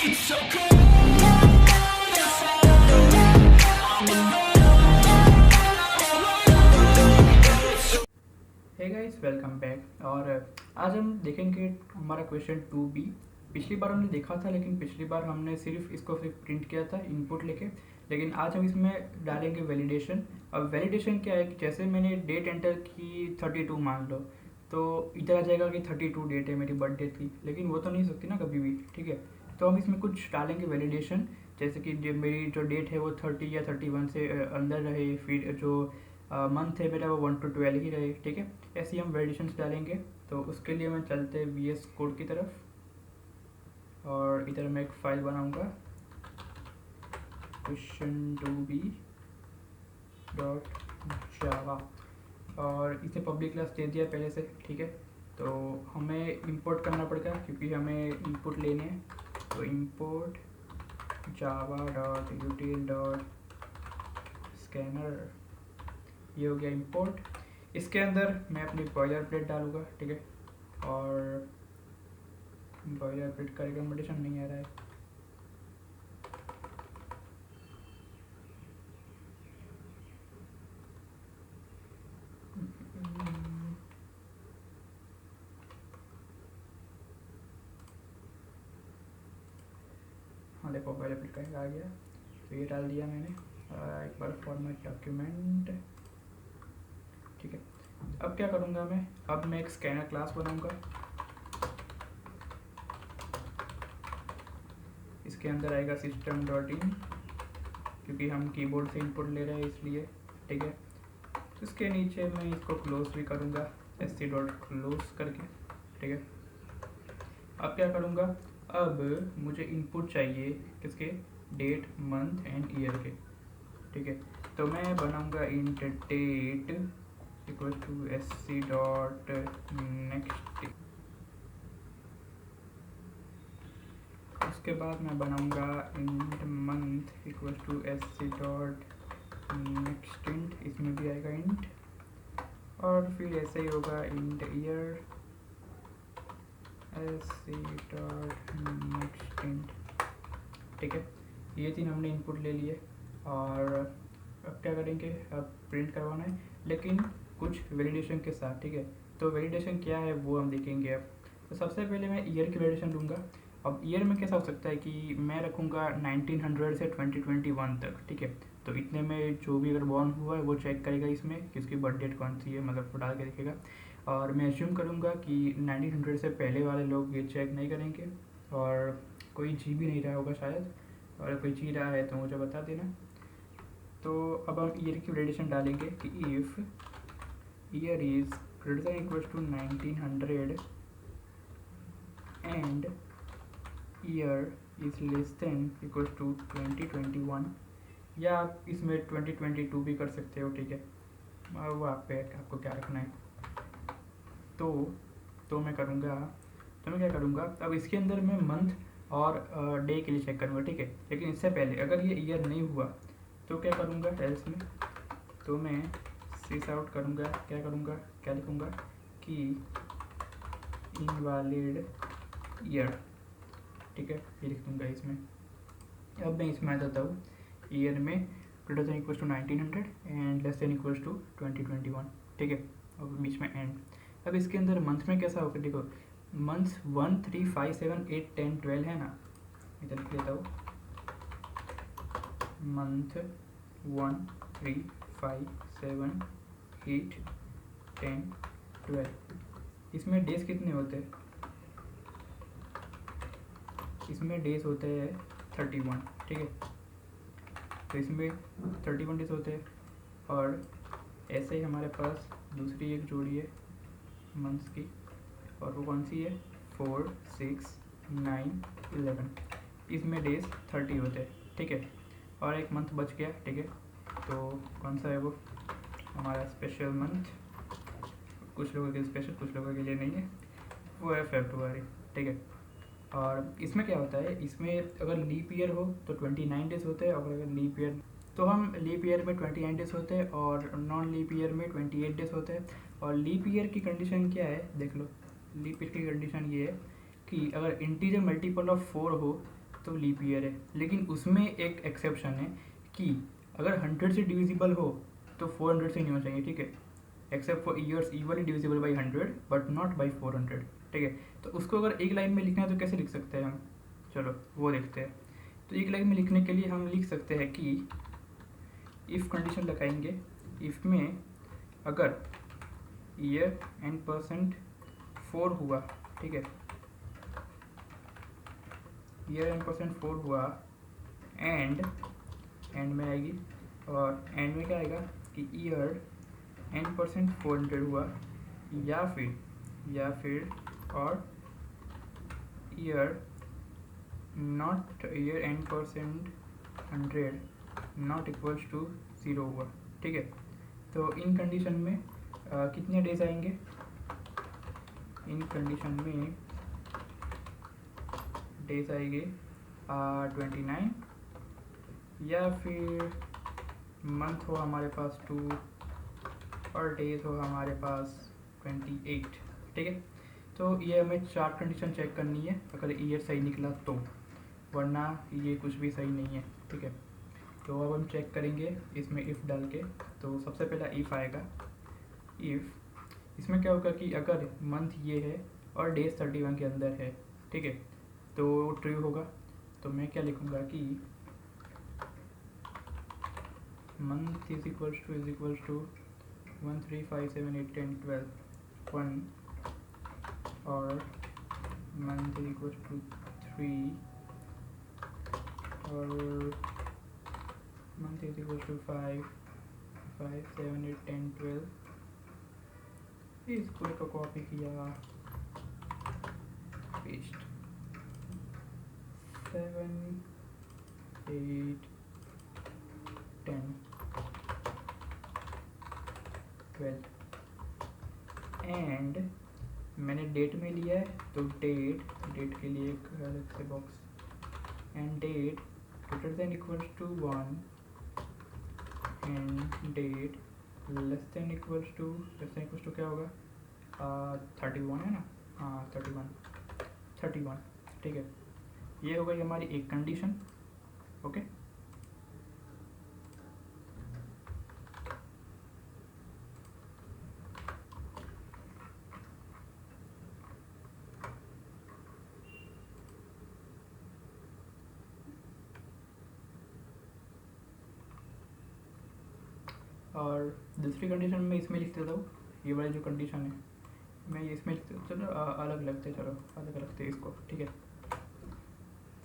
It's so cold. Hey guys, welcome back. और आज हम देखेंगे हमारा क्वेश्चन 2B। पिछली बार हमने देखा था, लेकिन पिछली बार हमने सिर्फ प्रिंट किया था इनपुट लेके। लेकिन आज हम इसमें डालेंगे वैलिडेशन। अब वैलिडेशन क्या है कि जैसे मैंने डेट एंटर की 32 मान लो, तो इधर आ जाएगा कि 32 डेट है मेरी बर्थडे की, लेकिन वो तो नहीं सकती ना कभी भी, ठीक है। तो हम इसमें कुछ डालेंगे वैलिडेशन, जैसे कि जो मेरी जो डेट है वो 30 या 31 से अंदर रहे, फिर जो मंथ है मेरा वो 1 to 12 ही रहे, ठीक है। ऐसे ही हम वैलिडेशंस डालेंगे। तो उसके लिए मैं चलते हैं VS कोड की तरफ, और इधर मैं एक फाइल बनाऊंगा question2b डॉट जावा, और इसे पब्लिक क्लास दे दिया पहले से, ठीक है। तो हमें इंपोर्ट करना पड़ेगा क्योंकि हमें इनपुट लेने हैं। तो import Java dot यूटिल dot scanner, ये हो गया इंपोर्ट। इसके अंदर मैं अपनी बॉयलर प्लेट डालूंगा, ठीक है। और बॉयलर प्लेट का रिकमेंडेशन नहीं आ रहा है। हाँ देखो, बॉयलर प्लेट का आ गया, तो ये डाल दिया मैंने। एक बार फॉर्मेट डॉक्यूमेंट, ठीक है। अब क्या करूँगा मैं, अब मैं एक स्कैनर क्लास बनाऊँगा। इसके अंदर आएगा सिस्टम डॉट इन, क्योंकि हम कीबोर्ड से इनपुट ले रहे हैं इसलिए, ठीक है। इसके नीचे मैं इसको क्लोज भी करूँगा sc डॉट क्लोज करके, ठीक है। अब क्या करूँगा, अब मुझे इनपुट चाहिए किसके, डेट मंथ एंड ईयर के, ठीक है। तो मैं बनाऊँगा int date equal to sc dot next. उसके बाद मैं बनाऊँगा int month equal to sc dot next int, इसमें भी आएगा इंट। और फिर ऐसे ही होगा int year sc dot next int, ठीक है। ये तीन हमने इनपुट ले लिए, और अब क्या करेंगे, अब प्रिंट करवाना है, लेकिन कुछ वैलिडेशन के साथ, ठीक है। तो वैलिडेशन क्या है वो हम देखेंगे अब। तो सबसे पहले मैं ईयर की वैलिडेशन दूंगा। अब ईयर में कैसा हो सकता है कि मैं रखूँगा 1900 से 2021 तक, ठीक है। तो इतने में जो भी अगर बॉर्न हुआ है वो चेक करेगा इसमें कि उसकी बर्थ डेट कौन सी है, मतलब वो डाल के देखेगा। और मैं एज्यूम करूँगा कि 1900 से पहले वाले लोग ये चेक नहीं करेंगे, और कोई जी भी नहीं रहा होगा शायद, और कोई जी रहा है तो मुझे बता देना। तो अब हम ईयर की वैलिडेशन डालेंगे कि if year is greater than equals to 1900 and year is less than equals to 2021, या आप इसमें 2022 भी कर सकते हो, ठीक है। वो आप पे आपको क्या रखना है। तो मैं करूँगा, तो मैं क्या करूँगा, अब इसके अंदर मैं मंथ और डे के लिए चेक करूँगा, ठीक है। लेकिन इससे पहले अगर ये ईयर नहीं हुआ तो क्या करूँगा एल्स में, तो मैं सिस आउट करूँगा, क्या करूँगा, क्या लिखूँगा कि इनवैलिड ईयर, ठीक है, ये लिख दूँगा इसमें। अब मैं इसमें आ जाता हूँ ईयर में greater than equals to 1900 and less than equals to 2021, ठीक है। और बीच में एंड। अब इसके अंदर मंथ में कैसा होगा, देखो मंथ्स 1 3 5 7 8 10 12 है ना, इधर लिख लेता हूँ मंथ 1 3 5 7 8 10 12। इसमें डेज कितने होते हैं, इसमें डेज होते हैं 31, ठीक है। तो इसमें 31 डेज होते हैं, और ऐसे ही हमारे पास दूसरी एक जोड़ी है मंथ्स की, और वो कौन सी है, 4 6 9 11। इसमें डेज 30 होते हैं, ठीक है। और एक मंथ बच गया, ठीक है। तो कौन सा है वो, हमारा स्पेशल मंथ, कुछ लोगों के लिए स्पेशल, कुछ लोगों के लिए नहीं है, वो है फेब्रुआरी, ठीक है। और इसमें क्या होता है, इसमें अगर लीप ईयर हो तो 29 डेज होते हैं, और अगर लीप ईयर, तो हम लीप ईयर में 29 डेज होते हैं, और नॉन लीप ईयर में 28 डेज होते हैं। और लीप ईयर की कंडीशन क्या है, देख लो। लीप ईयर की कंडीशन ये है कि अगर इंटीजर मल्टीपल ऑफ 4 हो तो लीप ईयर है। लेकिन उसमें एक एक्सेप्शन है कि अगर 100 से डिविजिबल हो तो 400 से नहीं होना चाहिए, ठीक है। Except for years equally divisible by 100 but not by 400, ठीक है। तो उसको अगर एक लाइन में लिखना है तो कैसे लिख सकते हैं हम, चलो वो देखते हैं। तो एक लाइन में लिखने के लिए हम लिख सकते हैं कि इफ़ कंडीशन लगाएंगे। इफ़ में अगर ईयर n% 4 हुआ, ठीक है, ईयर n% 4 हुआ एंड में आएगी, और एंड में क्या आएगा कि ईयर n% 400 हुआ, या फिर और year not year n% 100 not equals to 0 हुआ, ठीक है। तो इन कंडीशन में कितने डेज आएंगे, इन कंडीशन में डेज आएंगे 29, या फिर मंथ हो हमारे पास 2 और डेज हो हमारे पास 28, ठीक है। तो ये हमें 4 कंडीशन चेक करनी है अगर ईयर सही निकला तो, वरना ये कुछ भी सही नहीं है, ठीक है। तो अब हम चेक करेंगे इसमें इफ़ डाल के। तो सबसे पहला इफ़ आएगा। इफ़ इसमें क्या होगा कि अगर मंथ ये है और डेज 31 के अंदर है, ठीक है, तो ट्रू होगा। तो मैं क्या लिखूँगा कि मंथ इज इक्वल्स टू 1 3 5 7 8 10 12 1, और मंथ इज इक्वल्स टू 3, और मंथ इज इक्वल्स टू 5 7 8 10 12। इस पूरे को कॉपी किया, पेस्ट, 7 8 10 12 एंड मैंने डेट में लिया है तो डेट के लिए एक अलग से box, and date greater than equals to 1 and date less than equals to क्या होगा 31 है ना, हाँ 31, ठीक है। ये हो गई हमारी एक कंडीशन, ओके। और दूसरी कंडीशन में इसमें लिख देता हूँ, ये वाली जो कंडीशन है मैं ये इसमें लिख देता हूँ। चलो अलग लगते, चलो अलग रखते इसको, ठीक है।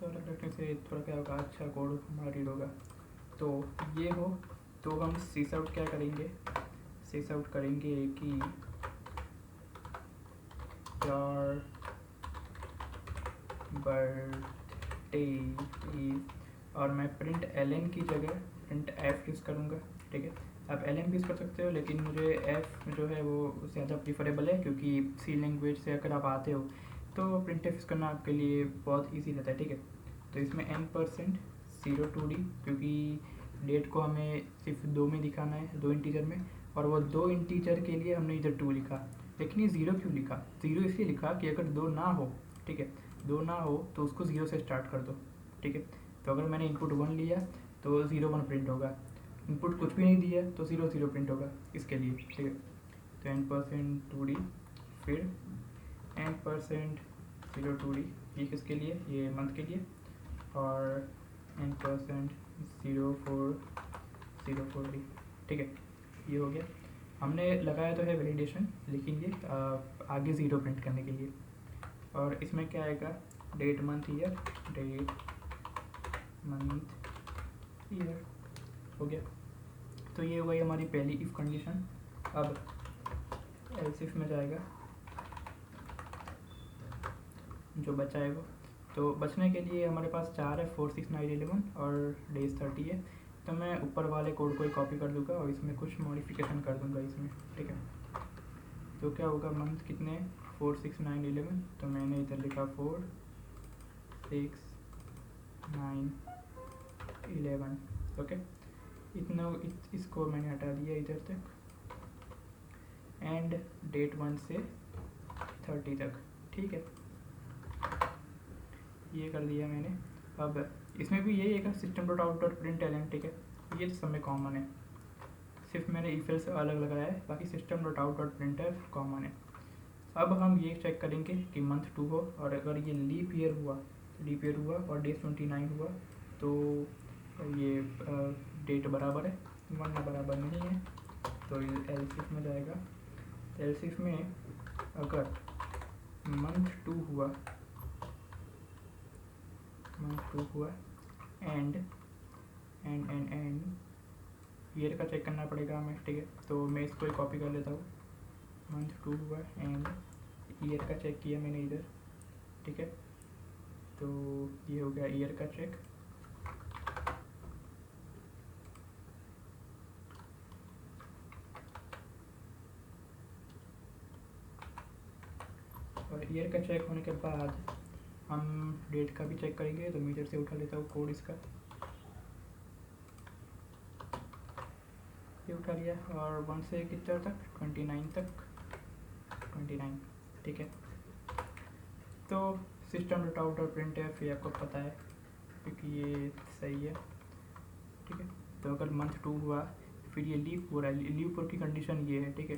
तो अलग रखने से थोड़ा क्या होगा, अच्छा कोड हमारा रीड होगा। तो ये हो तो हम सीस आउट क्या करेंगे, सीस आउट करेंगे कि योर बर्थडे इज, और मैं प्रिंट एल की जगह प्रिंट एफ यूज़ करूँगा, ठीक है। आप एल भी यूज़ कर सकते हो, लेकिन मुझे एफ जो है वो ज़्यादा प्रीफरेबल है, क्योंकि सी लैंग्वेज से अगर आप आते हो तो प्रिंट एफ यूज़ करना आपके लिए बहुत ईजी रहता है, ठीक है। तो इसमें n% 0 to d, क्योंकि डेट को हमें सिर्फ 2 में दिखाना है, 2 इंटीजर में, और वो 2 इंटीजर के लिए हमने इधर 2 लिखा। लेकिन ये 0 क्यों लिखा, 0 इसलिए लिखा कि अगर 2 ना हो, ठीक है, 2 ना हो तो उसको 0 से स्टार्ट कर दो, ठीक है। तो अगर मैंने इनपुट 1 लिया तो 0 1 प्रिंट होगा, इनपुट कुछ भी नहीं दिया तो 0 0 प्रिंट होगा इसके लिए, ठीक है। तो n% 2d, फिर n% 0 2d, ये किसके लिए, ये मंथ के लिए, और n% 04d, ठीक है। ये हो गया, हमने लगाया तो है वैलिडेशन, लेकिन ये आगे 0 प्रिंट करने के लिए। और इसमें क्या आएगा, date month year, date month year, हो गया। तो ये हो गई हमारी पहली इफ़ कंडीशन। अब एल्स इफ में जाएगा जो बचा है वो, तो बचने के लिए हमारे पास 4 है, 4 6 9 11 और डेज 30 है। तो मैं ऊपर वाले कोड को ही कॉपी कर दूंगा और इसमें कुछ मॉडिफिकेशन कर दूंगा इसमें, ठीक है। तो क्या होगा, मंथ कितने, 4 6 9 11, तो मैंने इधर लिखा 4 6 9 11, ओके। इतना इसको मैंने हटा दिया इधर तक, एंड डेट 1 से 30 तक, ठीक है। ये कर दिया मैंने। अब इसमें भी यही है system dot out dot print L N, ठीक है, ये सब में कॉमन है, सिर्फ मैंने इफ एल्स अलग लगाया है, बाकी system dot out dot print F common है। अब हम ये चेक करेंगे कि मंथ 2 हो और अगर ये लीप ईयर हुआ और डेज 29 हुआ तो ये डेट बराबर है, वरना बराबर नहीं है, तो एलसीफ में जाएगा। एलसीफ में अगर मंथ 2 हुआ एंड ईयर का चेक करना पड़ेगा हमें, ठीक है, तो मैं इसको ही कॉपी कर लेता हूँ। मंथ 2 हुआ एंड ईयर का चेक किया मैंने इधर, ठीक है, तो ये हो गया ईयर का चेक। और ईयर का चेक होने के बाद हम डेट का भी चेक करेंगे, तो मैं इधर से उठा लेता हूँ कोड इसका, ये उठा लिया और 1 से कितना तक 29 तक 29, ठीक है। तो system dot out dot print F ये आपको पता है क्योंकि ये सही है, ठीक है। तो अगर मंथ 2 हुआ फिर ये लीप हो रहा है, लीप की कंडीशन ये है, ठीक है।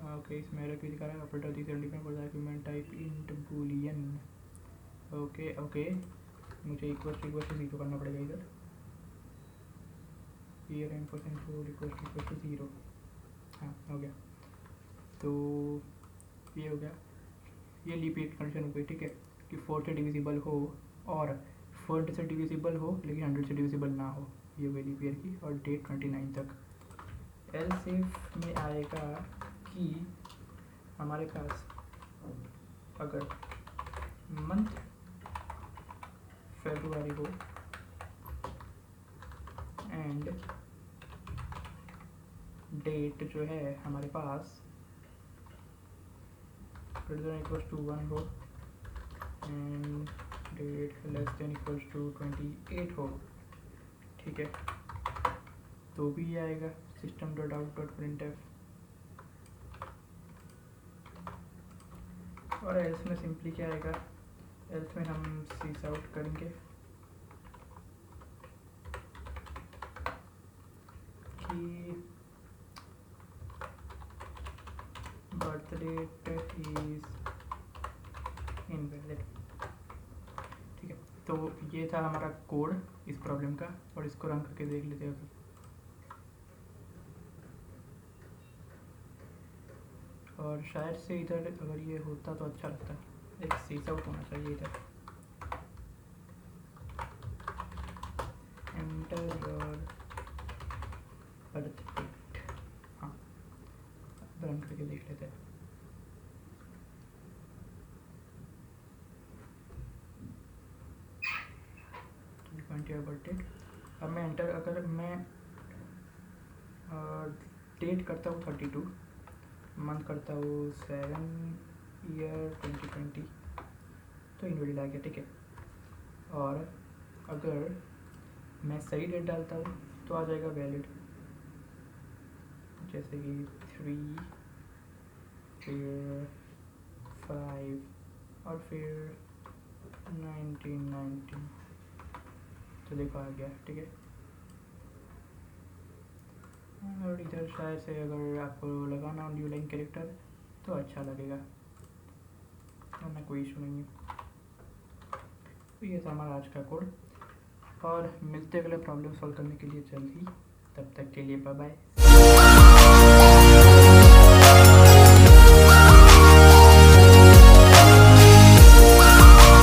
ओके, इसमें एरर क्यों दिखा रहा है, operator this depend for the argument type int boolean. Okay मुझे इक्वल टू 0 करना पड़ेगा इधर, year and percent four equal to 0, हाँ हो गया। तो ये हो गया, ये लीप ईयर कंडीशन हो गई, ठीक है, कि 4 से डिविजिबल हो और 4 से डिविजिबल हो लेकिन 100 से डिविजिबल ना हो, ये हो गई लीप ईयर की, और डेट 29 तक। एलसीफ में आएगा कि हमारे पास अगर मंथ फरवरी हो एंड डेट जो है हमारे पास इक्वल्स टू 1 हो and date less than equals to 28 हो, ठीक है, तो भी ये आएगा system dot out dot print f. और एल्स में सिंपली क्या आएगा, एल्स में हम सीस आउट करेंगे कि बर्थ डेट इज इनवैलिड, ठीक है। तो ये था हमारा कोड इस प्रॉब्लम का, और इसको रन करके देख लेते हैं। और शायद से इधर अगर ये होता तो अच्छा लगता, एक सीस आउट होना चाहिए इधर। एंटर योर बर्थ डेट, हाँ रन करके देख लेते हैं। बर्थ डेट, अब मैं एंटर, अगर मैं डेट करता हूँ 32, मंथ करता हूँ 7 ईयर 2020, तो इनवैलिड आ गया, ठीक है। और अगर मैं सही डेट डालता हूँ तो आ जाएगा वैलिड, जैसे कि 3 फिर 5 और फिर 1990, तो देखो आ गया, ठीक है। और इधर शायद से अगर आपको लगाना न्यू लाइन कैरेक्टर तो अच्छा लगेगा, वरना कोई इशू नहीं है। तो ये था हमारा आज का कोड, और मिलते अगले प्रॉब्लम सॉल्व करने के लिए जल्द ही, तब तक के लिए बाय बाय।